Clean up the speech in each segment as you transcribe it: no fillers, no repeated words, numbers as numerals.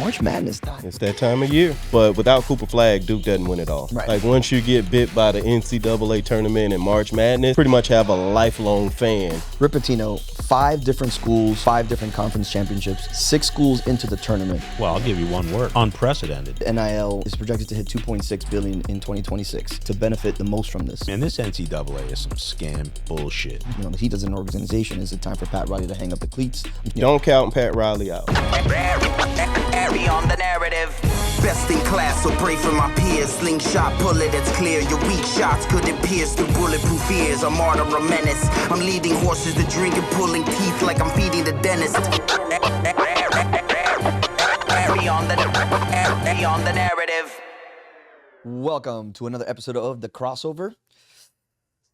March Madness time. It's that time of year. But without Cooper Flagg, Duke doesn't win it all. Right. Like, once you get bit by the NCAA Tournament and March Madness, pretty much have a lifelong fan. Rick Pitino, 5 different schools, 5 different conference championships, 6 schools into the tournament. Well, I'll give you one word: unprecedented. NIL is projected to hit $2.6 billion in 2026 to benefit the most from this. And this NCAA is some scam bullshit. You know, he does an organization. Is it time for Pat Riley to hang up the cleats? Don't count Pat Riley out. Carry on the narrative. Best in class, so pray for my peers. Slingshot bullet, it's clear. Your weak shots couldn't pierce through bulletproof ears. A martyr, a menace. I'm leading horses to drink and pulling teeth like I'm feeding the dentist. Carry on the narrative. Welcome to another episode of The Crossover.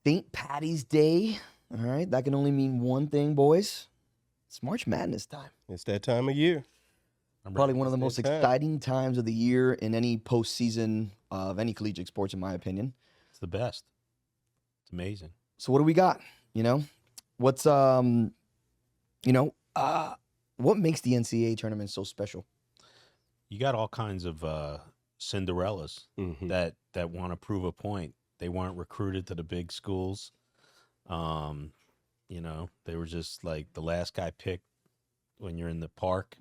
St. Patty's Day. All right, that can only mean one thing, boys. It's March Madness time. It's that time of year. Probably one of the most exciting times of the year in any postseason of any collegiate sports, in my opinion. It's the best. It's amazing. So what do we got? What's what makes the NCAA tournament so special? You got all kinds of Cinderellas that want to prove a point. They weren't recruited to the big schools. They were just like the last guy picked when you're in the park.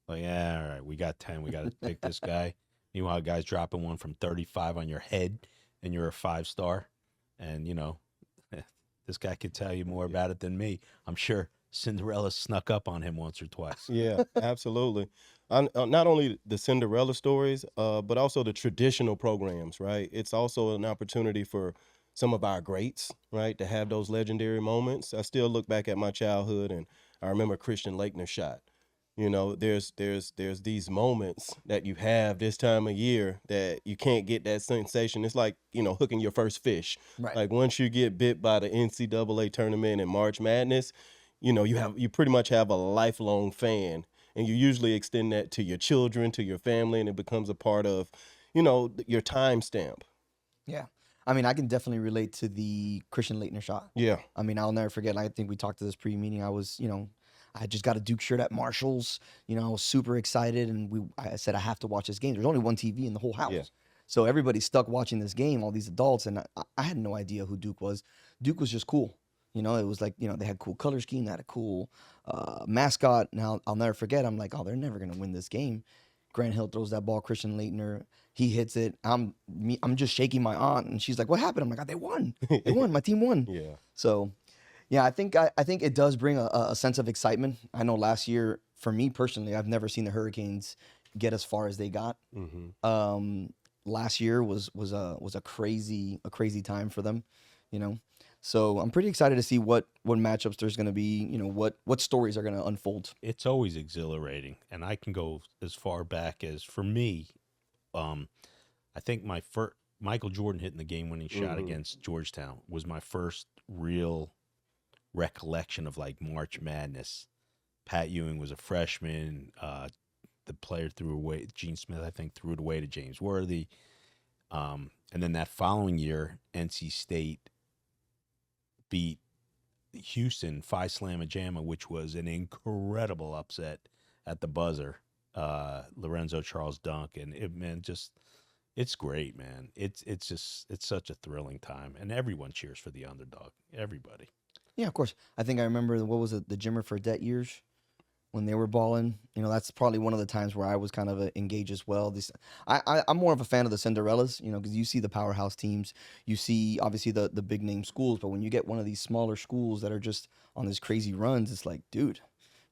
Like, yeah, all right, we got 10. We got to pick this guy. Meanwhile, a guy's dropping one from 35 on your head, and you're a 5-star. And, this guy could tell you more about it than me. I'm sure Cinderella snuck up on him once or twice. Yeah, absolutely. Not only the Cinderella stories, but also the traditional programs, right? It's also an opportunity for some of our greats, right, to have those legendary moments. I still look back at my childhood, and I remember Christian Laettner's shot. There's these moments that you have this time of year that you can't get that sensation. It's like, hooking your first fish. Right. Like, once you get bit by the NCAA Tournament and March Madness, you pretty much have a lifelong fan, and you usually extend that to your children, to your family, and it becomes a part of, your timestamp. Yeah. I mean, I can definitely relate to the Christian Laettner shot. Yeah. I mean, I'll never forget. I think we talked to this pre-meeting. I was, I just got a Duke shirt at Marshall's. I was super excited, and I said I have to watch this game. There's only one TV in the whole house. Yeah. So everybody's stuck watching this game, all these adults, and I had no idea who Duke was. Duke was just cool. It was like, they had cool color scheme, they had a cool mascot. Now, I'll never forget, I'm like, oh, they're never going to win this game. Grant Hill throws that ball, Christian Laettner, he hits it. I'm just shaking my aunt, and she's like, what happened? I'm like, oh, they won. They won. My team won. Yeah. So, yeah, I think it does bring a sense of excitement. I know last year, for me personally, I've never seen the Hurricanes get as far as they got. Last year was a crazy time for them, So I'm pretty excited to see what matchups there's going to be, what stories are going to unfold. It's always exhilarating, and I can go as far back as, for me, I think Michael Jordan hitting the game-winning shot against Georgetown was my first real recollection of like March Madness. Pat Ewing was a freshman. The player threw away, Gene Smith, I think, threw it away to James Worthy. And then that following year, NC State beat Houston 5-slam-a-jamma, which was an incredible upset at the buzzer. Lorenzo Charles dunk, and it's great, man. It's such a thrilling time, and everyone cheers for the underdog. Everybody. Yeah, of course. I think I remember, what was it, the Jimmer Fredette years when they were balling. That's probably one of the times where I was kind of engaged as well. I'm more of a fan of the Cinderellas, because you see the powerhouse teams, you see obviously the big name schools, but when you get one of these smaller schools that are just on these crazy runs, it's like, dude,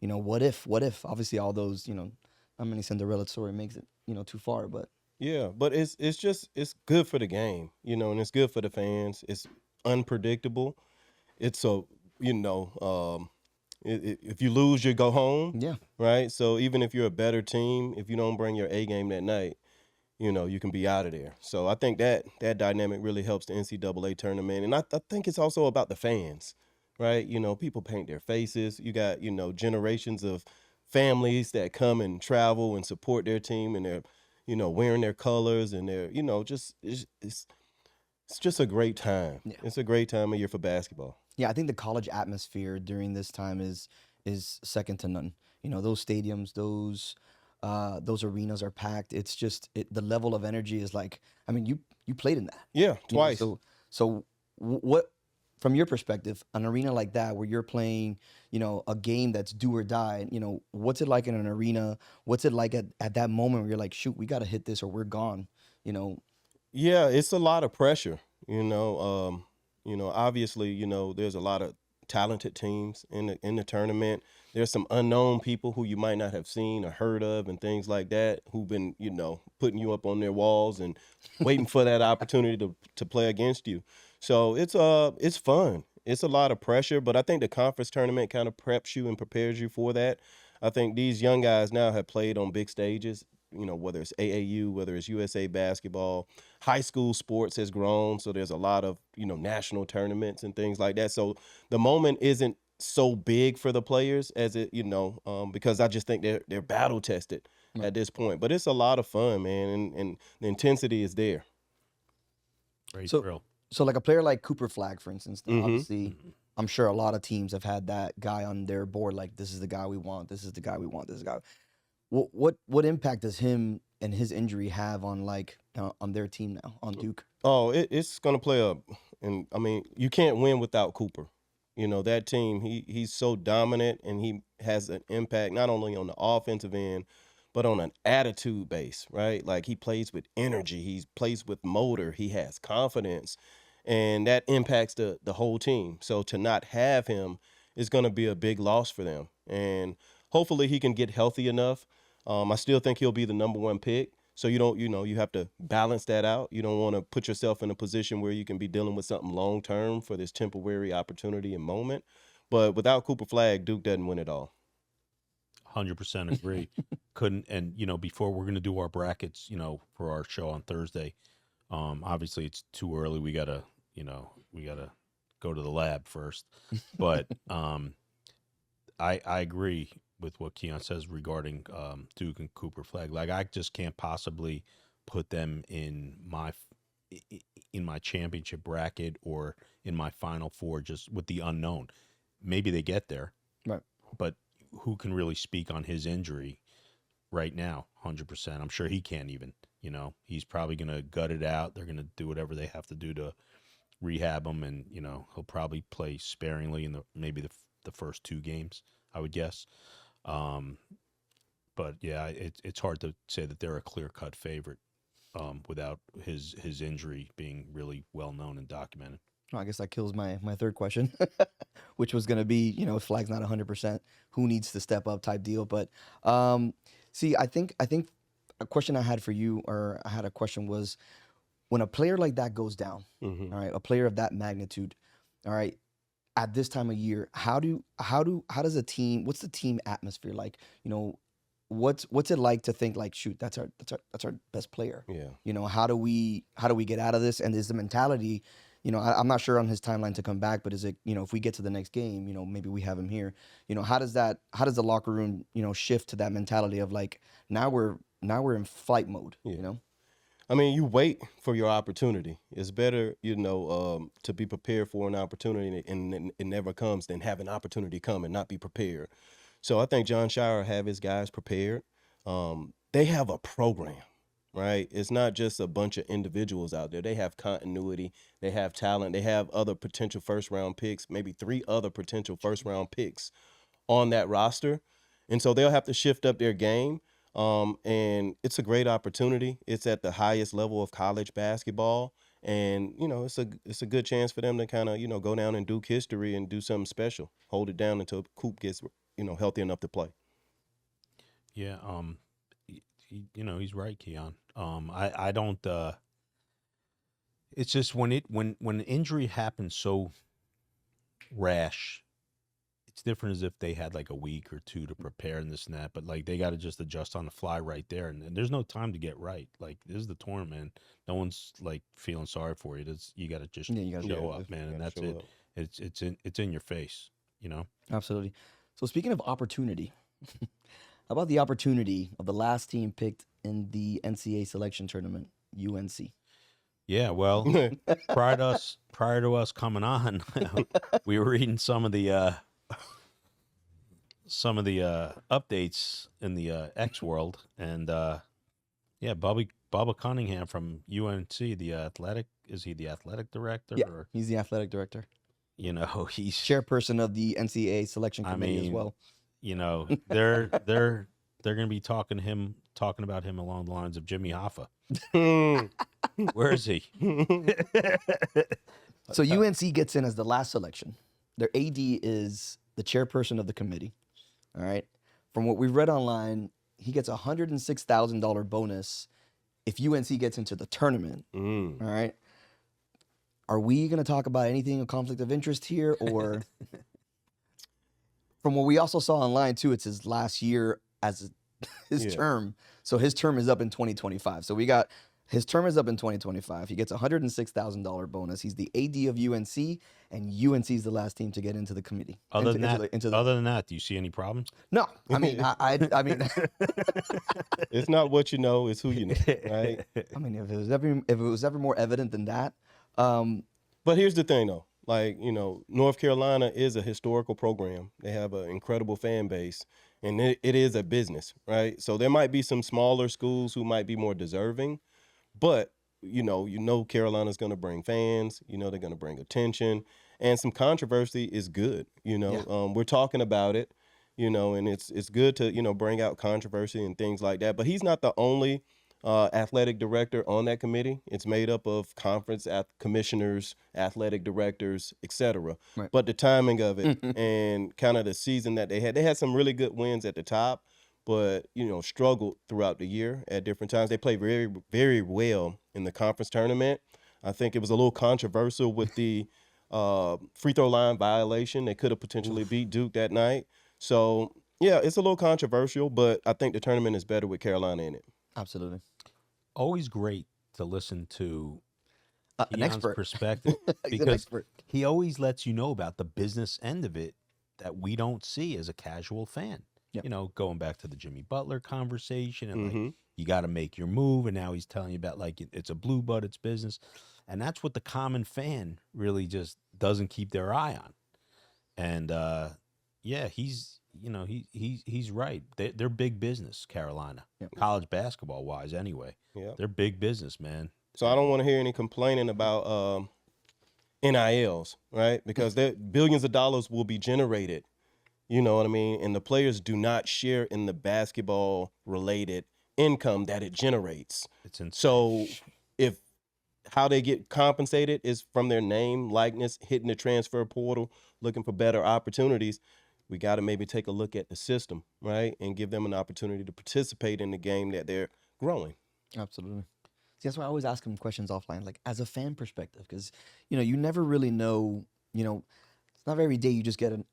what if? Obviously all those, not many Cinderella story makes it, too far, but. Yeah, but it's good for the game, and it's good for the fans. It's unpredictable. It's if you lose, you go home. Yeah. Right. So even if you're a better team, if you don't bring your A game that night, you can be out of there. So I think that dynamic really helps the NCAA tournament. And I think it's also about the fans, right? People paint their faces. You got, generations of families that come and travel and support their team, and they're, wearing their colors, and they're, it's just a great time. Yeah. It's a great time of year for basketball. Yeah, I think the college atmosphere during this time is second to none. Those stadiums, those Those arenas are packed. It's just the level of energy is like. I mean, you played in that. Yeah, You know, twice. so what from your perspective, an arena like that where you're playing, a game that's do or die, what's it like in an arena? What's it like at that moment where you're like, shoot, we got to hit this or we're gone, Yeah, it's a lot of pressure. Obviously, there's a lot of talented teams in the tournament. There's some unknown people who you might not have seen or heard of and things like that who've been, putting you up on their walls and waiting for that opportunity to play against you. So it's fun. It's a lot of pressure, but I think the conference tournament kind of preps you and prepares you for that. I think these young guys now have played on big stages, whether it's AAU, whether it's USA basketball, high school sports has grown. So there's a lot of, national tournaments and things like that. So the moment isn't so big for the players as it, because I just think they're battle tested at this point. But it's a lot of fun, man, and the intensity is there. Great thrill. So like a player like Cooper Flagg, for instance, obviously, I'm sure a lot of teams have had that guy on their board. Like, this is the guy we want. This is the guy we want. This is the guy. What impact does him and his injury have on on their team now, on Duke? Oh, it's gonna play and I mean, you can't win without Cooper. That team, he's so dominant and he has an impact not only on the offensive end, but on an attitude base, right? Like, he plays with energy, he plays with motor, he has confidence, and that impacts the whole team. So to not have him is going to be a big loss for them. And hopefully he can get healthy enough. I still think he'll be the number one pick. So you have to balance that out. You don't want to put yourself in a position where you can be dealing with something long-term for this temporary opportunity and moment. But without Cooper Flagg, Duke doesn't win it all. 100% agree. Couldn't, and before we're gonna do our brackets, for our show on Thursday. Obviously it's too early. We gotta go to the lab first. But I agree with what Keon says regarding Duke and Cooper Flagg. Like, I just can't possibly put them in my championship bracket or in my Final Four just with the unknown. Maybe they get there, right? But who can really speak on his injury right now? 100%. I'm sure he can't even. He's probably gonna gut it out. They're gonna do whatever they have to do to rehab him, and he'll probably play sparingly in maybe the first two games, I would guess. But yeah, it's hard to say that they're a clear-cut favorite without his injury being really well known and documented. I guess that kills my third question, which was going to be, if Flagg's not 100%, who needs to step up type deal. But see, I think a question I had for you, or I had a question, was when a player like that goes down, all right, a player of that magnitude, all right, at this time of year, how does a team, what's the team atmosphere like? What's it like to think like, shoot, that's our best player? Yeah. How do we get out of this? And is the mentality, I'm not sure on his timeline to come back, but is it, if we get to the next game, maybe we have him here, how does the locker room, shift to that mentality of like, now we're in flight mode, I mean, you wait for your opportunity. It's better, to be prepared for an opportunity and it never comes than have an opportunity come and not be prepared. So I think John Shire have his guys prepared. They have a program, right? It's not just a bunch of individuals out there. They have continuity. They have talent. They have other potential first-round picks, maybe 3 other potential first-round picks on that roster. And so they'll have to shift up their game. And it's a great opportunity. It's at the highest level of college basketball. And, it's a good chance for them to kind of, go down in Duke history and do something special. Hold it down until Coop gets, healthy enough to play. Yeah. He's right, Keon. I don't, it's just when an injury happens so rash, it's different as if they had like a week or two to prepare and this and that, but like they got to just adjust on the fly right there. And there's no time to get right. Like, this is the tournament. No one's like feeling sorry for you. You got to just show up, man. And that's it. It's in your face, Absolutely. So speaking of opportunity, how about the opportunity of the last team picked in the NCAA selection tournament, UNC? Yeah, well, prior to us coming on, we were reading some of the some of the updates in the X world, and yeah, Bubba Cunningham from UNC, the athletic, is he the athletic director? Yeah, Or, he's the athletic director, you know, he's chairperson of the NCAA selection committee as well. You know, they're going to be talking about him along the lines of Jimmy Hoffa. Where is he? So UNC gets in as the last selection. Their AD is the chairperson of the committee. All right. From what we've read online, he gets a $106,000 bonus if UNC gets into the tournament. All right. Are we going to talk about anything of conflict of interest here, or from what we also saw online too, it's his last year as his term. So his term is up in 2025. So we got his term is up in 2025. He gets a $106,000 bonus. He's the AD of UNC, and UNC is the last team to get into the committee. Other than that, do you see any problems? No, I mean, I mean, it's not what you know; it's who you know, right? I mean, if it was ever more evident than that. But here's the thing, though. Like, you know, North Carolina is a historical program. They have an incredible fan base, and it is a business, right? So there might be some smaller schools who might be more deserving, but you know Carolina's going to bring fans. You know they're going to bring attention, and some controversy is good. You know, we're talking about it. You know, and it's good to bring out controversy and things like that. But he's not the only athletic director on that committee. It's made up of conference commissioners, athletic directors, etc. Right. But the timing of it and kind of the season that they had some really good wins at the top, but struggled throughout the year at different times. They played very, very well in the conference tournament. I think it was a little controversial with the free throw line violation. They could have potentially beat Duke that night. So yeah, it's a little controversial, but I think the tournament is better with Carolina in it. Absolutely. Always great to listen to An Keon's expert perspective He's an because expert. he always lets you know about the business end of it that we don't see as a casual fan. Yep. Going back to the Jimmy Butler conversation and like you got to make your move, and now he's telling you about like it's a blue blood, it's business, and that's what the common fan really just doesn't keep their eye on. And yeah, he's right. They're big business, Carolina, college basketball wise, anyway. Yeah, they're big business, man. So I don't want to hear any complaining about NILs, right? Because billions of dollars will be generated. You know what I mean? And the players do not share in the basketball-related income that it generates. It's insane. So if how they get compensated is from their name, likeness, hitting the transfer portal, looking for better opportunities, we got to maybe take a look at the system, right? And give them an opportunity to participate in the game that they're growing. Absolutely. See, that's why I always ask him questions offline, like as a fan perspective, because, you never really know, it's not every day you just get a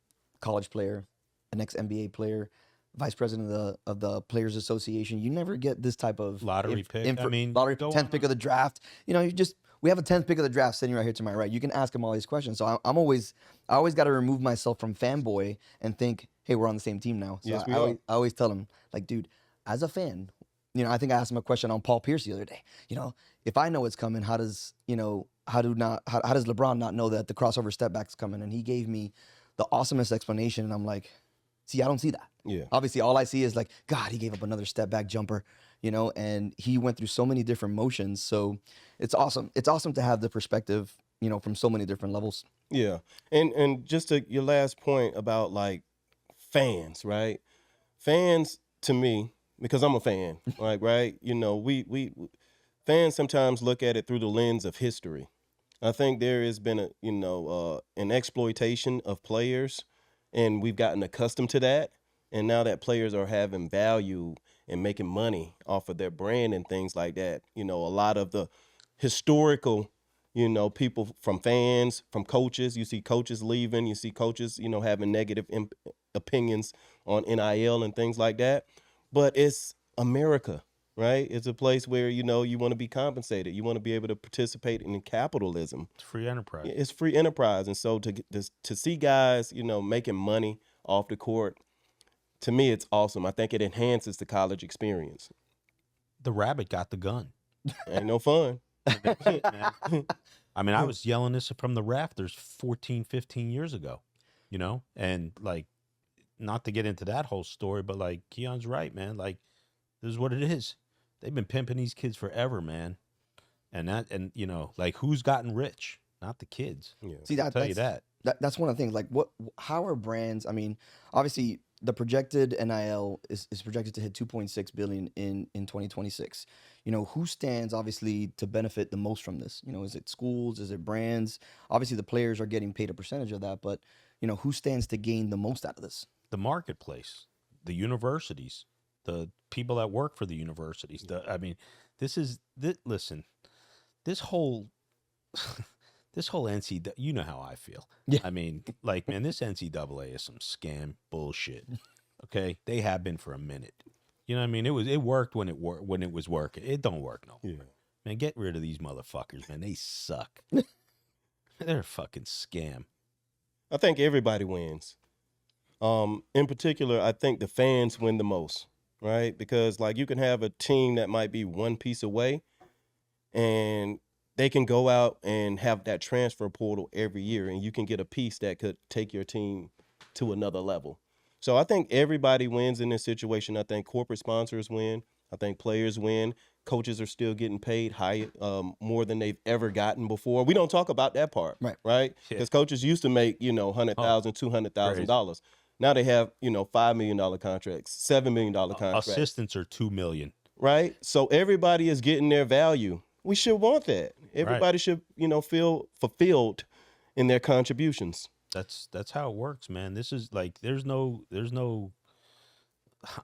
college player, an ex-NBA player, vice president of the Players Association. You never get this type of lottery pick. Lottery 10th pick of the draft. We have a 10th pick of the draft sitting right here to my right. You can ask him all these questions. So I always got to remove myself from fanboy and think, hey, we're on the same team now. So Yes, we I are. always tell him, like, dude, as a fan, I think I asked him a question on Paul Pierce the other day. If I know it's coming, how does LeBron not know that the crossover step back's coming? And he gave me the awesomest explanation, and I'm like, see, I don't see that. Yeah. Obviously, all I see is like, God, he gave up another step back jumper, and he went through so many different motions. So it's awesome. It's awesome to have the perspective, from so many different levels. Yeah. And just to your last point about like fans, right? Fans to me, because I'm a fan, like, right? We fans sometimes look at it through the lens of history. I think there has been an exploitation of players, and we've gotten accustomed to that. And now that players are having value and making money off of their brand and things like that, a lot of the historical, people from fans, from coaches, you see coaches leaving, you see coaches, having negative opinions on NIL and things like that. But it's America. Right? It's a place where, you want to be compensated. You want to be able to participate in capitalism. It's free enterprise. It's free enterprise. And so to see guys, making money off the court, to me, it's awesome. I think it enhances the college experience. The rabbit got the gun. Ain't no fun. I mean, I was yelling this from the rafters 14, 15 years ago, and like not to get into that whole story, but like Keon's right, man. Like, this is what it is. They've been pimping these kids forever, man. And you know, like, who's gotten rich? Not the kids. Yeah. See, I'll tell you that. That's one of the things. Like, how are brands? I mean, obviously, the projected NIL is projected to hit 2.6 billion in 2026. You know, who stands obviously to benefit the most from this? You know, is it schools? Is it brands? Obviously, the players are getting paid a percentage of that, but you know, who stands to gain the most out of this? The marketplace, the universities, the people that work for the universities. I mean, listen, this whole this whole NCAA, you know how I feel. Yeah. I mean, like, man, this NCAA is some scam bullshit. Okay, they have been for a minute. You know what I mean? It worked when it was working. It don't work no more. Yeah. Man, get rid of these motherfuckers, man. They suck. They're a fucking scam. I think everybody wins. In particular, I think the fans win the most, right? Because like you can have a team that might be one piece away, and they can go out and have that transfer portal every year, and you can get a piece that could take your team to another level. So I think everybody wins in this situation. I think corporate sponsors win. I think players win. Coaches are still getting paid high, more than they've ever gotten before. We don't talk about that part, right? Because coaches used to make, $100,000, $200,000. Now they have, $5 million contracts, $7 million contracts. Assistants are $2 million. Right? So everybody is getting their value. We should want that. Everybody should, feel fulfilled in their contributions. That's how it works, man. This is like there's no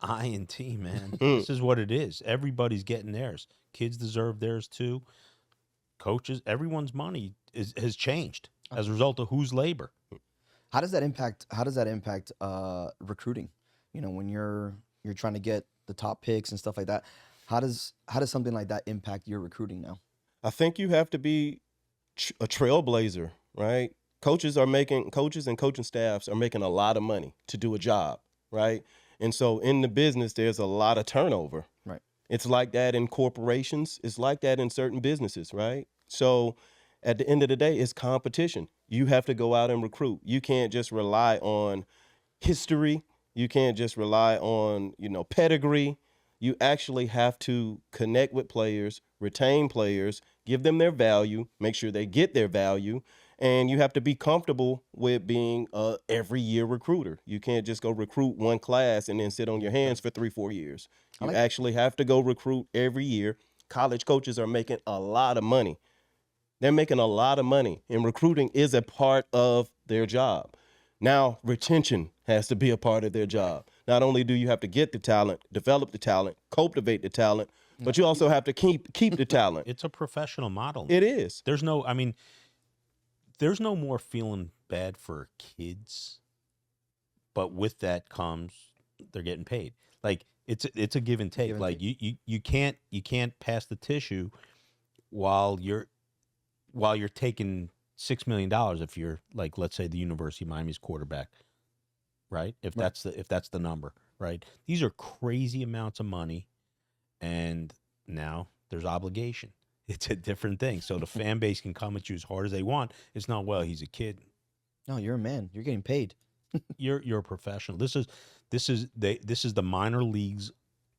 I and T, man. This is what it is. Everybody's getting theirs. Kids deserve theirs too. Coaches, everyone's money has changed as a result of whose labor. How does that impact recruiting? When you're trying to get the top picks and stuff like that. How does something like that impact your recruiting now? I think you have to be a trailblazer, right? Coaches and coaching staffs are making a lot of money to do a job, right? And so in the business, there's a lot of turnover. Right. It's like that in corporations. It's like that in certain businesses, right? So at the end of the day, it's competition. You have to go out and recruit. You can't just rely on history. You can't just rely on, pedigree. You actually have to connect with players, retain players, give them their value, make sure they get their value, and you have to be comfortable with being a every year recruiter. You can't just go recruit one class and then sit on your hands for 3-4 years. You actually have to go recruit every year. College coaches are making a lot of money. They're making a lot of money, and recruiting is a part of their job. Now, retention has to be a part of their job. Not only do you have to get the talent, develop the talent, cultivate the talent, but you also have to keep the talent. It's a professional model. It is. There's no more feeling bad for kids, but with that comes they're getting paid. Like it's a give and take. Like you can't pass the tissue while you're taking $6 million if you're, like, let's say the University of Miami's quarterback, right? If that's the number, right? These are crazy amounts of money, and now there's obligation. It's a different thing. So the fan base can come at you as hard as they want. It's not, well, he's a kid. No, you're a man. You're getting paid. You're a professional. This is the minor leagues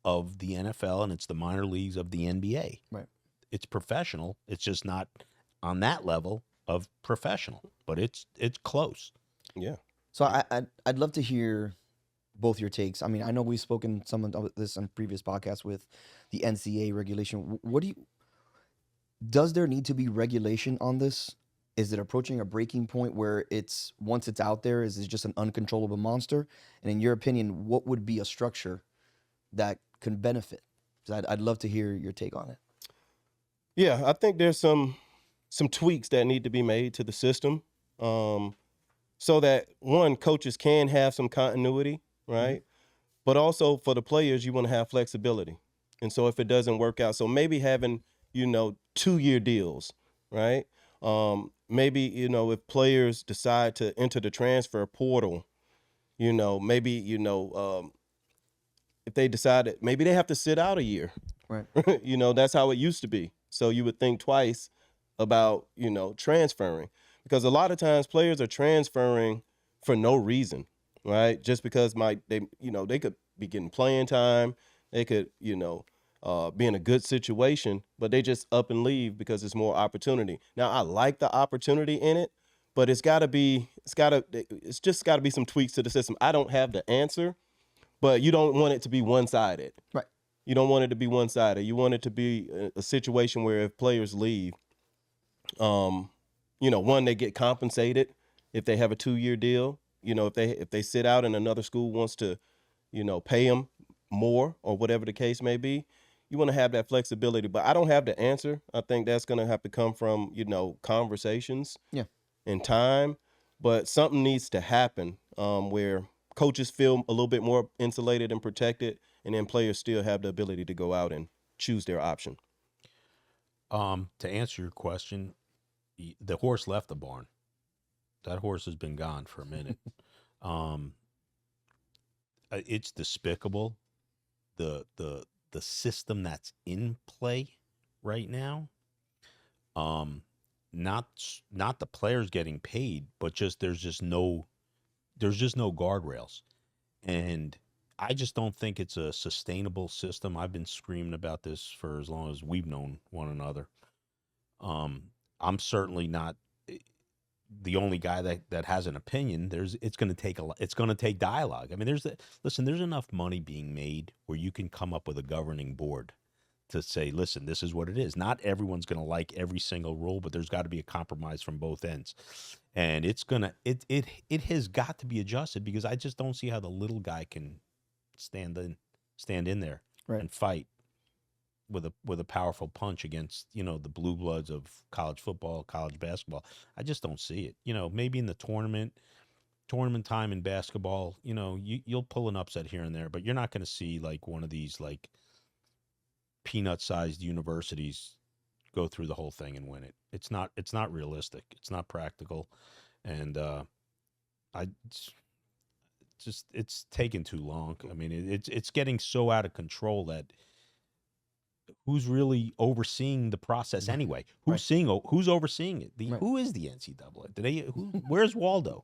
of the NFL, and it's the minor leagues of the NBA. Right. It's professional. It's just not on that level of professional, but it's close. Yeah. So I'd love to hear both your takes. I mean, I know we've spoken some of this on previous podcasts with the NCAA regulation. Does there need to be regulation on this? Is it approaching a breaking point where once it's out there, is it just an uncontrollable monster? And in your opinion, what would be a structure that can benefit? I'd love to hear your take on it. Yeah, I think there's some tweaks that need to be made to the system, so that, one, coaches can have some continuity, right? Mm-hmm. But also for the players, you want to have flexibility. And so if it doesn't work out, so maybe having, 2-year deals, right? Maybe, if players decide to enter the transfer portal, maybe, if they decide that maybe they have to sit out a year. Right. That's how it used to be. So you would think twice about, transferring, because a lot of times players are transferring for no reason. right? Just because they could be getting playing time, they could, be in a good situation, but they just up and leave because it's more opportunity. Now, I like the opportunity in it, but it's just got to be some tweaks to the system. I don't have the answer, but you don't want it to be one-sided. Right. You don't want it to be one-sided. You want it to be a situation where if players leave, one, they get compensated if they have a 2-year deal. If they sit out and another school wants to, pay them more or whatever the case may be, you want to have that flexibility. But I don't have the answer. I think that's going to have to come from, conversations and time. But something needs to happen where coaches feel a little bit more insulated and protected, and then players still have the ability to go out and choose their option. To answer your question, the horse left the barn. That horse has been gone for a minute. It's despicable. The system that's in play right now. Not the players getting paid, but there's just no guardrails. And I just don't think it's a sustainable system. I've been screaming about this for as long as we've known one another. I'm certainly not the only guy that has an opinion. It's going to take dialogue. I mean, there's enough money being made where you can come up with a governing board to say, listen, this is what it is. Not everyone's going to like every single rule, but there's got to be a compromise from both ends. And it has got to be adjusted, because I just don't see how the little guy can stand in there and fight with a powerful punch against, the blue bloods of college football, college basketball. I just don't see it. Maybe in the tournament time in basketball, you'll pull an upset here and there, but you're not going to see like one of these like peanut-sized universities go through the whole thing and win it. It's not realistic. It's not practical. And it's taken too long. I mean, it's getting so out of control that who's really overseeing the process anyway? Who's overseeing it? Who is the NCAA? Where's Waldo?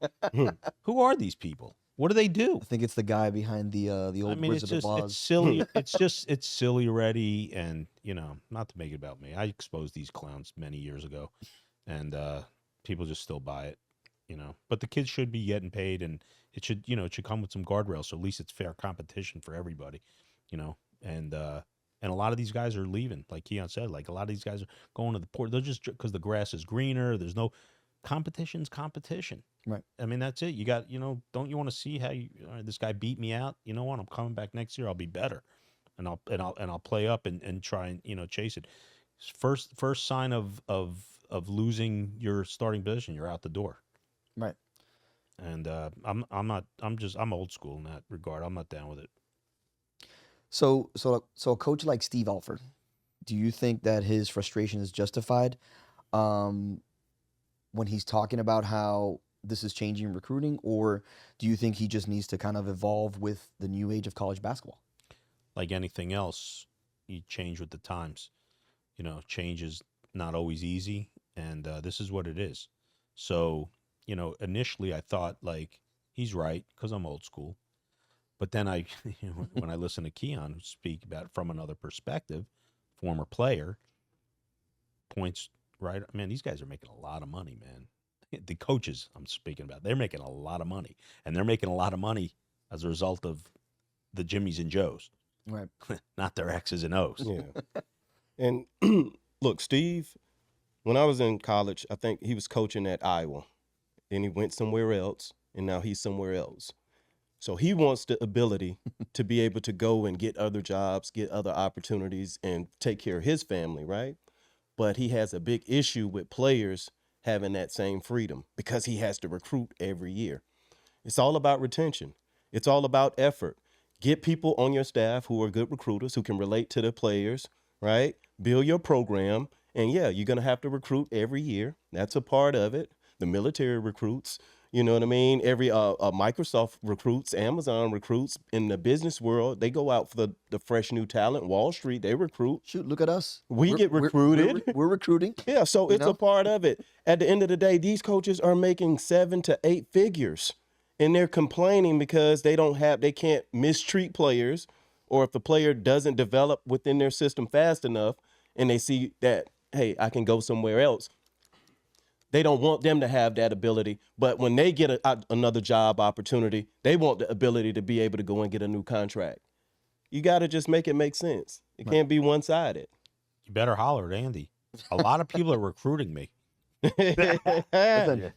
Who are these people? What do they do? I think it's the guy behind the old Wizard of Oz. It's silly. it's silly already. And, not to make it about me, I exposed these clowns many years ago, and people just still buy it, but the kids should be getting paid, and it should come with some guardrails. So at least it's fair competition for everybody, and a lot of these guys are leaving, like Keon said. Like, a lot of these guys are going to the port. They're just because the grass is greener. There's no competition's competition. Right. I mean, that's it. You got, don't you want to see how this guy beat me out? You know what? I'm coming back next year. I'll be better, and I'll play up and try and chase it. First sign of losing your starting position, you're out the door. Right. And I'm old school in that regard. I'm not down with it. So a coach like Steve Alford, do you think that his frustration is justified when he's talking about how this is changing recruiting, or do you think he just needs to kind of evolve with the new age of college basketball? Like anything else, you change with the times. Change is not always easy, and this is what it is. So, initially I thought, like, he's right because I'm old school. But then when I listen to Keon speak about it from another perspective, former player, points right. Man, these guys are making a lot of money, man. The coaches I'm speaking about, they're making a lot of money, and they're making a lot of money as a result of the Jimmies and Joes, right? Not their X's and O's. Yeah. And look, Steve, when I was in college, I think he was coaching at Iowa. Then he went somewhere else, and now he's somewhere else. So he wants the ability to be able to go and get other jobs, get other opportunities, and take care of his family, right? But he has a big issue with players having that same freedom because he has to recruit every year. It's all about retention. It's all about effort. Get people on your staff who are good recruiters, who can relate to the players, right? Build your program. And, yeah, you're going to have to recruit every year. That's a part of it. The military recruits. You know what I mean? Every Microsoft recruits, Amazon recruits. In the business world, they go out for the fresh new talent. Wall Street, they recruit. Shoot, look at us. We get recruited. We're recruiting. Yeah, so it's a part of it. At the end of the day, these coaches are making 7 to 8 figures. and they're complaining because they can't mistreat players, or if the player doesn't develop within their system fast enough and they see that, hey, I can go somewhere else. They don't want them to have that ability, but when they get another job opportunity, they want the ability to be able to go and get a new contract. You got to just make it make sense. It can't be one-sided. You better holler at Andy. A lot of people are recruiting me. Listen,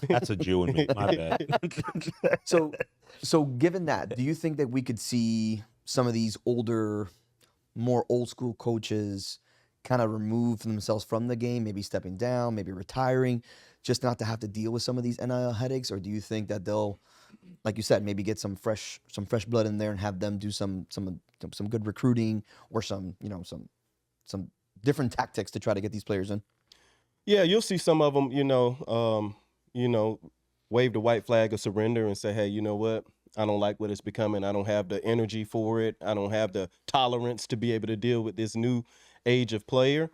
That's a Jew in me. My bad. So given that, do you think that we could see some of these older, more old school coaches kind of remove themselves from the game, maybe stepping down, maybe retiring, just not to have to deal with some of these NIL headaches? Or do you think that they'll, like you said, maybe get some fresh blood in there and have them do some good recruiting, or some different tactics to try to get these players in? Yeah, you'll see some of them, wave the white flag of surrender and say, hey, you know what? I don't like what it's becoming. I don't have the energy for it. I don't have the tolerance to be able to deal with this new age of player.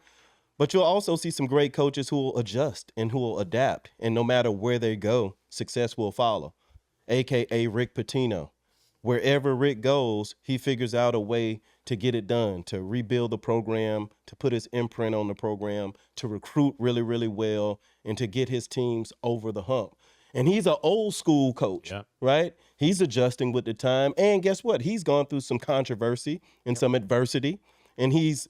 But you'll also see some great coaches who will adjust and who will adapt. And no matter where they go, success will follow, a.k.a. Rick Pitino. Wherever Rick goes, he figures out a way to get it done, to rebuild the program, to put his imprint on the program, to recruit really, really well, and to get his teams over the hump. And he's an old school coach, right? He's adjusting with the time. And guess what? He's gone through some controversy and some adversity. And he's,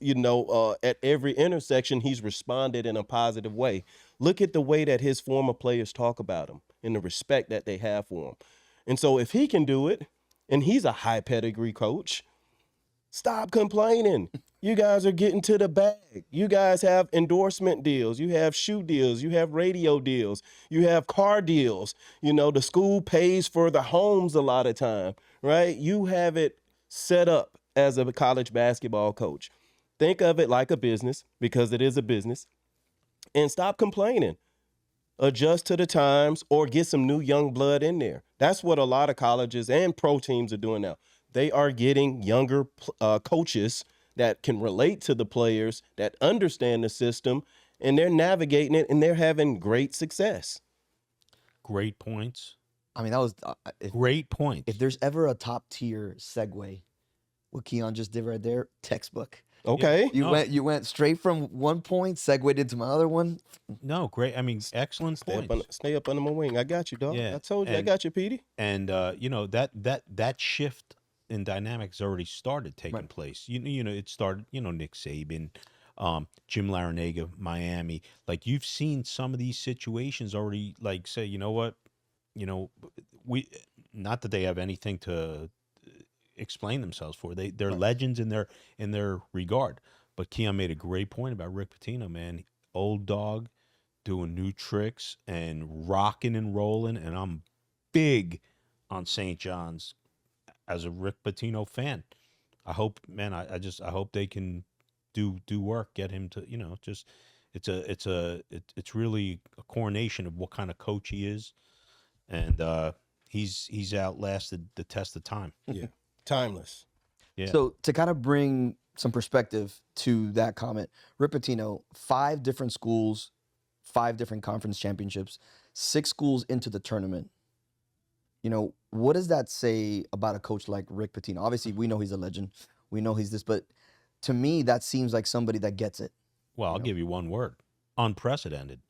at every intersection, he's responded in a positive way. Look at the way that his former players talk about him and the respect that they have for him. And so if he can do it, and he's a high pedigree coach, stop complaining. You guys are getting to the bag. You guys have endorsement deals. You have shoe deals. You have radio deals. You have car deals. The school pays for the homes a lot of time, right? You have it set up as a college basketball coach. Think of it like a business, because it is a business, and stop complaining. Adjust to the times, or get some new young blood in there. That's what a lot of colleges and pro teams are doing now. They are getting younger coaches that can relate to the players, that understand the system, and they're navigating it, and they're having great success. Great points. I mean, that was Great points. If there's ever a top tier segue, what Keon just did right there, textbook. Okay. You went straight from one point, segued into my other one. No, great. I mean, excellent points. Stay up under my wing. I got you, dog. Yeah. I told you, I got you, Petey. And that shift in dynamics already started taking place. It started. Nick Saban, Jim Larinaga, Miami. Like, you've seen some of these situations already. Like, say, you know what, we, not that they have anything to explain themselves for. They're legends in their regard. But Keon made a great point about Rick Pitino, man. Old dog doing new tricks and rocking and rolling, and I'm big on St. John's as a Rick Pitino fan. I hope, man, I hope they can do work, get him to, it's really a coronation of what kind of coach he is. And he's outlasted the test of time. Yeah. Timeless. Yeah. So to kind of bring some perspective to that comment, Rick Pitino, 5 different schools, 5 different conference championships, 6 schools into the tournament. What does that say about a coach like Rick Pitino? Obviously, we know he's a legend. We know he's this, but to me, that seems like somebody that gets it. Well, I'll give you one word: unprecedented.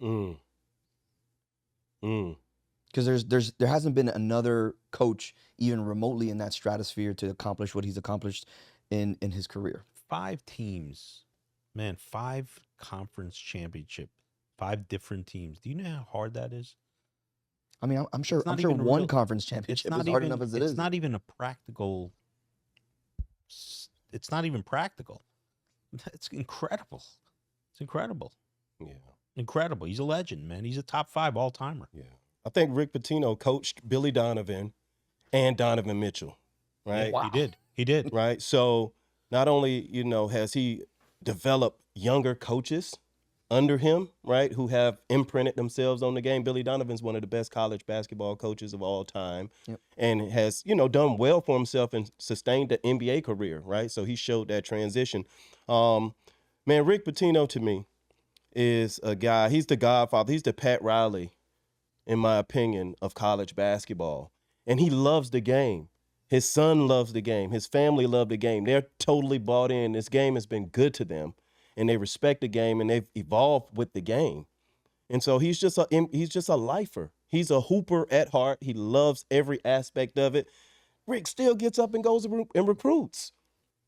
Because there hasn't been another coach even remotely in that stratosphere to accomplish what he's accomplished in his career. 5 teams, man, 5 conference championship, 5 different teams. Do you know how hard that is? I mean, I'm sure not even one real- conference championship is hard enough as it is. It's not even a practical. It's not even practical. It's incredible. It's incredible. Yeah. Incredible. He's a legend, man. He's a top 5 all-timer. Yeah. I think Rick Pitino coached Billy Donovan and Donovan Mitchell, right? Yeah, wow. He did. Right? So not only, has he developed younger coaches under him, right, who have imprinted themselves on the game. Billy Donovan's one of the best college basketball coaches of all time, and has, done well for himself and sustained the NBA career, right? So he showed that transition. Man, Rick Pitino to me is a guy, he's the godfather. He's the Pat Riley in my opinion, of college basketball. And he loves the game. His son loves the game. His family love the game. They're totally bought in. This game has been good to them, and they respect the game, and they've evolved with the game. And so he's just a lifer. He's a hooper at heart. He loves every aspect of it. Rick still gets up and goes and recruits.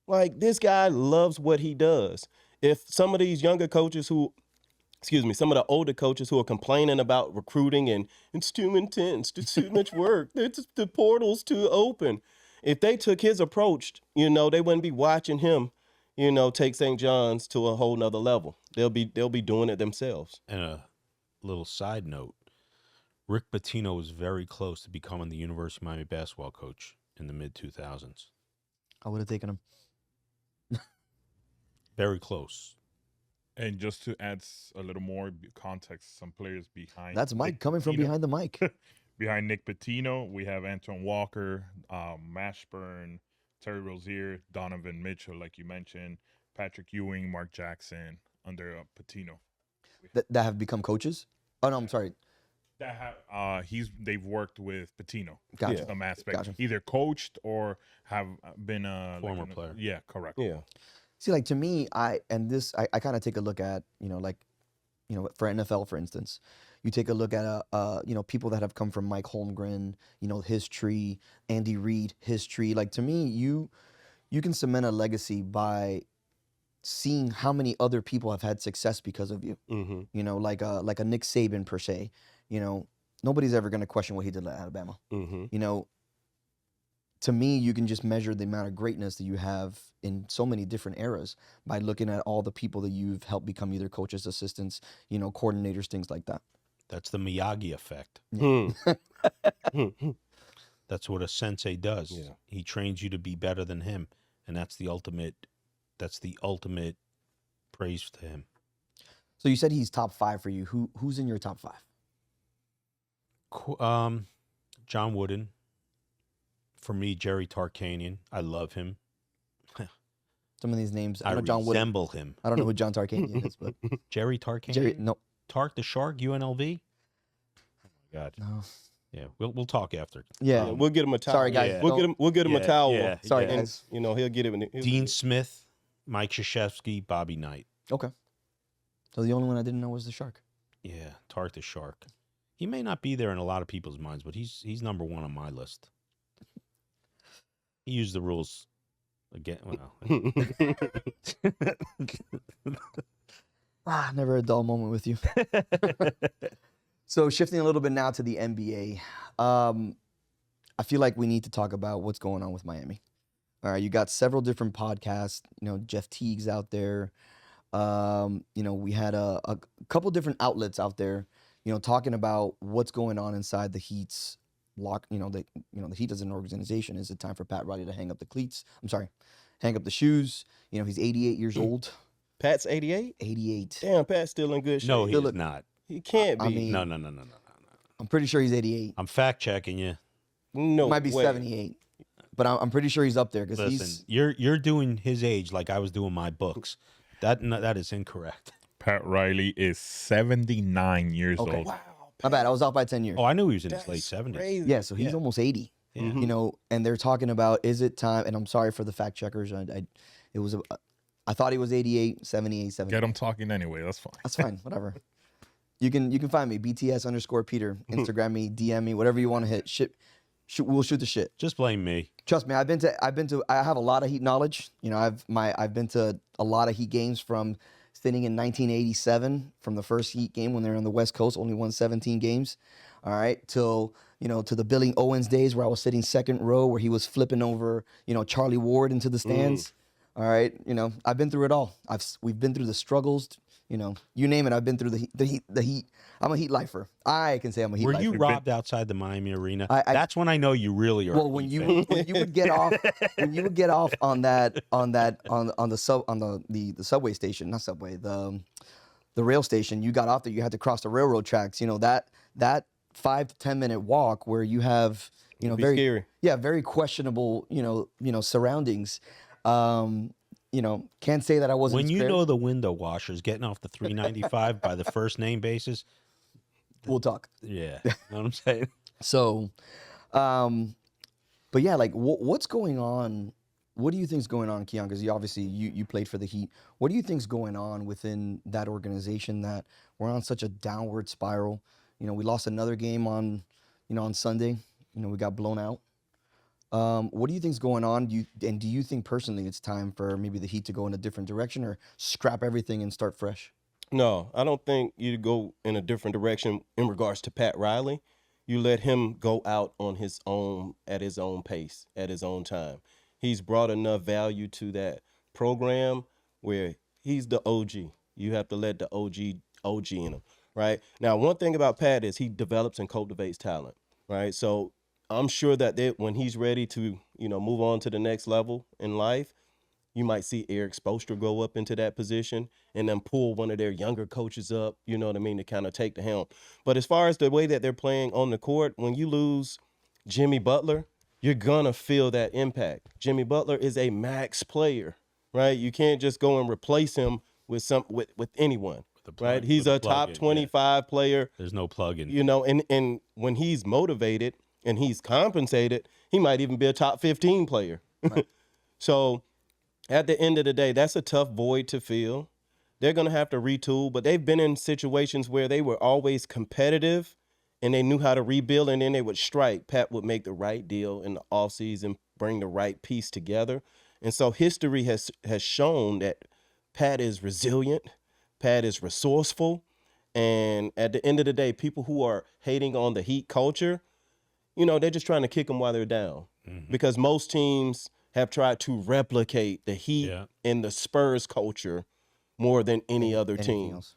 Like, this guy loves what he does. If some of these younger coaches some of the older coaches who are complaining about recruiting and it's too intense, it's too much work, the portal's too open. If they took his approach, they wouldn't be watching him, take St. John's to a whole nother level. They'll be doing it themselves. And a little side note, Rick Pitino was very close to becoming the University of Miami basketball coach in the mid-2000s. I would have taken him. Very close. And just to add a little more context, some players behind. That's Mike coming from behind the mic. Behind Nick Pitino, we have Antoine Walker, Mashburn, Terry Rozier, Donovan Mitchell, like you mentioned, Patrick Ewing, Mark Jackson under Pitino. That have become coaches? Oh, no, I'm sorry. They've worked with Pitino. Gotcha. Some aspect, Gotcha. either coached or have been a Former player. Yeah, correct. Yeah. See, like, to me, I kind of take a look at, for NFL, for instance, you take a look at, people that have come from Mike Holmgren, his tree, Andy Reid, his tree. Like, to me, you can cement a legacy by seeing how many other people have had success because of you. Mm-hmm. Like a Nick Saban, per se. Nobody's ever going to question what he did at Alabama. Mm-hmm. To me, you can just measure the amount of greatness that you have in so many different eras by looking at all the people that you've helped become either coaches, assistants, coordinators, things like that. That's the Miyagi effect. That's what a sensei does. Yeah. He trains you to be better than him, and that's the ultimate praise to him. So you said he's top 5 for you. Who's in your top 5? John Wooden. For me, Jerry Tarkanian. I love him. Some of these names, I know John Wooden. resemble him. I don't know who John Tarkanian is, but Jerry Tarkanian? no. Tark the Shark, UNLV? Oh, my God. No. Yeah, we'll talk after. Yeah. We'll get him a towel. Sorry, guys. Yeah. We'll get him a towel. Yeah, Sorry, yeah. guys. He'll get it. Dean Smith, Mike Krzyzewski, Bobby Knight. Okay. So the only one I didn't know was the Shark. Yeah, Tark the Shark. He may not be there in a lot of people's minds, but he's number 1 on my list. He used the rules again. Well, Never a dull moment with you. So shifting a little bit now to the NBA, I feel like we need to talk about what's going on with Miami. All right, you got several different podcasts. Jeff Teague's out there. We had a couple different outlets out there, talking about what's going on inside the Heat's the Heat as an organization. Is it time for Pat Riley to hang up the cleats? I'm sorry, hang up the shoes. He's 88 years old. Pat's 88? 88. Damn, Pat's still in good shape. no, he's not. He can't be. I mean, No. I'm pretty sure he's 88. I'm fact checking you. no Might be way. 78, but I'm pretty sure he's up there because Listen, he's. you're doing his age like I was doing my books. That is incorrect. Pat Riley is 79 years Okay. old. Wow. My bad. I was off by 10 years. Oh, I knew he was in his That's late 70s. crazy. Yeah, so he's almost 80. Yeah. And they're talking about, is it time? And I'm sorry for the fact checkers. I thought he was 88, 78, 70. Get him talking anyway. That's fine. That's fine. Whatever. You can find me BTS_Peter. Instagram me, DM me, whatever you want to hit. We'll shoot the shit. Just blame me. Trust me. I have a lot of Heat knowledge. I've been to a lot of Heat games from sitting in 1987 from the first Heat game when they were on the West Coast, only won 17 games. All right, till to the Billy Owens days where I was sitting second row where he was flipping over Charlie Ward into the stands. All right, I've been through it all. We've been through the struggles. You name it. I've been through the Heat. I'm a Heat lifer. I can say I'm a Heat Were lifer. you robbed outside the Miami arena? I- That's when I know you really are. Well, a when Heat you fan. would get off on the subway station, not subway, the rail station, you got off there, you had to cross the railroad tracks. That 5 to 10 minute walk where you have Be very scary. very questionable surroundings. Can't say that I wasn't when you spared. know the window washers getting off the 395 by the first name basis, We'll talk. Yeah, you know what I'm saying? So, but yeah, like what's going on? What do you think's going on, Keon? Because you played for the Heat. What do you think's going on within that organization that we're on such a downward spiral? We lost another game on Sunday. We got blown out. What do you think's going on? Do you think personally it's time for maybe the Heat to go in a different direction or scrap everything and start fresh? No, I don't think you go in a different direction in regards to Pat Riley. You let him go out on his own, at his own pace, at his own time. He's brought enough value to that program where he's the OG. You have to let the OG in him, right? Now, one thing about Pat is he develops and cultivates talent, right? So I'm sure that when he's ready to, move on to the next level in life, you might see Eric Spoelstra go up into that position and then pull one of their younger coaches up, to kind of take the helm. But as far as the way that they're playing on the court, when you lose Jimmy Butler, you're going to feel that impact. Jimmy Butler is a max player, right? You can't just go and replace him with anyone, right? He's a top 25 player. There's no plug-in. And when he's motivated and he's compensated, he might even be a top 15 player. Right. So at the end of the day, that's a tough void to fill. They're going to have to retool, but they've been in situations where they were always competitive and they knew how to rebuild, and then they would strike. Pat would make the right deal in the offseason, bring the right piece together. And so history has shown that Pat is resilient, Pat is resourceful, and at the end of the day, people who are hating on the Heat culture, they're just trying to kick them while they're down. Mm-hmm. Because most teams have tried to replicate the Heat and the Spurs culture more than any other team. Else.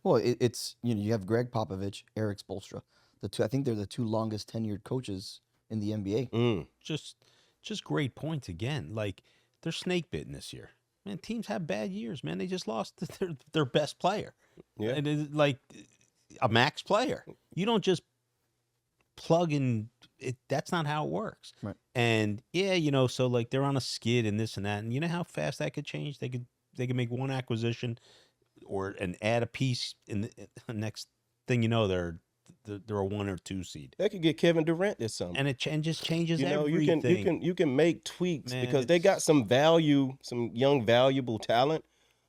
Well, it's you have Greg Popovich, Eric Spoelstra. I think they're the two longest tenured coaches in the NBA. Mm. Just great points again. Like they're snake bitten this year. Man, teams have bad years. Man, they just lost their best player. Yeah, and it's like a max player. You don't just plug in. That's not how it works. Right. And so like they're on a skid and this and that, and you know how fast that could change. They could make one acquisition and add a piece in the next thing they're a 1 or 2 seed. They could get Kevin Durant this summer, and it just changes everything. You can make tweaks, Man, because they got some young valuable talent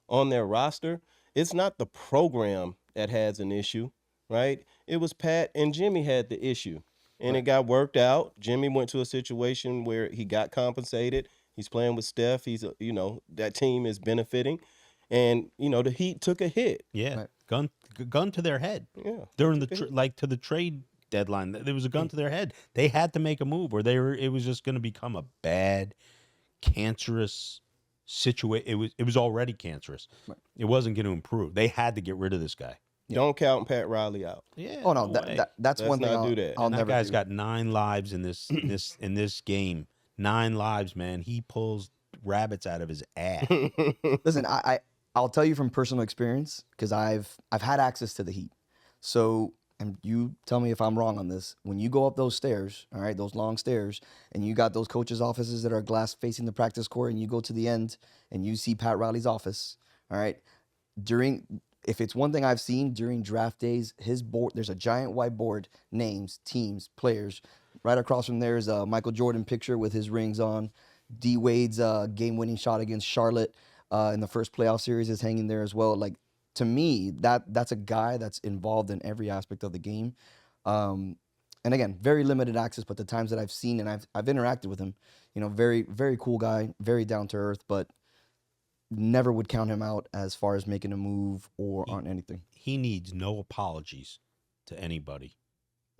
on their roster. It's not the program that has an issue, right? It was Pat and Jimmy had the issue, and it got worked out. Jimmy went to a situation where he got compensated. He's playing with Steph. That team is benefiting. And, the Heat took a hit. Yeah, right. Gun to their head. Yeah. During to the trade deadline, there was a gun to their head. They had to make a move, or it was just going to become a bad, cancerous situation. It was already cancerous. Right. It wasn't going to improve. They had to get rid of this guy. Yeah. Don't count Pat Riley out. Yeah. Oh no, that's one thing. That guy's got 9 lives in this game. 9 lives, man. He pulls rabbits out of his ass. Listen, I'll tell you from personal experience, because I've had access to the Heat. So, and you tell me if I'm wrong on this. When you go up those stairs, all right, those long stairs, and you got those coaches' offices that are glass facing the practice court, and you go to the end and you see Pat Riley's office, all right, if it's one thing I've seen during draft days, his board, there's a giant whiteboard, names, teams, players. Right across from there is a Michael Jordan picture with his rings on. D Wade's game-winning shot against Charlotte in the first playoff series is hanging there as well. Like, to me, that's a guy that's involved in every aspect of the game. And again, very limited access, but the times that I've seen and I've interacted with him, very, very cool guy, very down to earth, but never would count him out as far as making a move or on anything. He needs no apologies to anybody,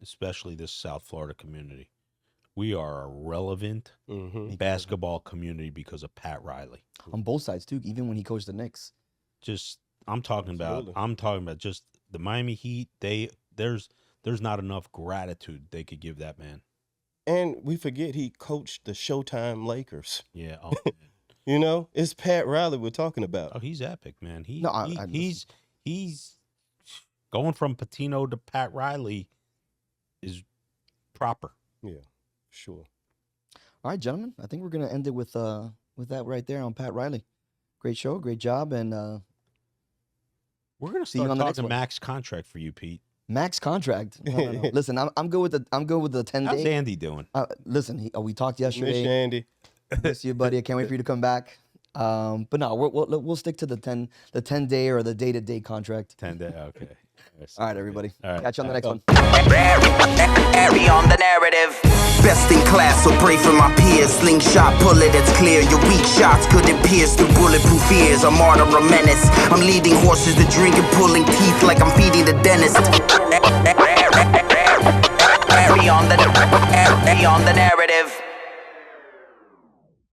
especially this South Florida community. We are a relevant basketball community because of Pat Riley. On both sides too, even when he coached the Knicks. I'm talking about just the Miami Heat. There's not enough gratitude they could give that man. And we forget he coached the Showtime Lakers. Yeah. Oh, it's Pat Riley we're talking about. Oh, he's epic, man. He's going from Pitino to Pat Riley is proper. Yeah, sure. All right, gentlemen. I think we're gonna end it with that right there on Pat Riley. Great show, great job, and We're gonna See you start on the next talking one. max contract for you, Pete. Max contract. No. Listen, I'm good with the 10 How's day. Andy doing? Listen, we talked Miss yesterday. Andy. Miss you, buddy. I can't wait for you to come back. But no, we'll stick to the 10 day or the day-to-day contract. 10 day. Okay. All right, everybody. All right. Catch you on the next one. Airy on the narrative. Best in class, so pray for my peers. Slingshot bullet, it's clear. Your weak shots couldn't pierce through bulletproof ears. A martyr, a menace. I'm leading horses to drink and pulling teeth like I'm feeding the dentist. Airy on the narrative.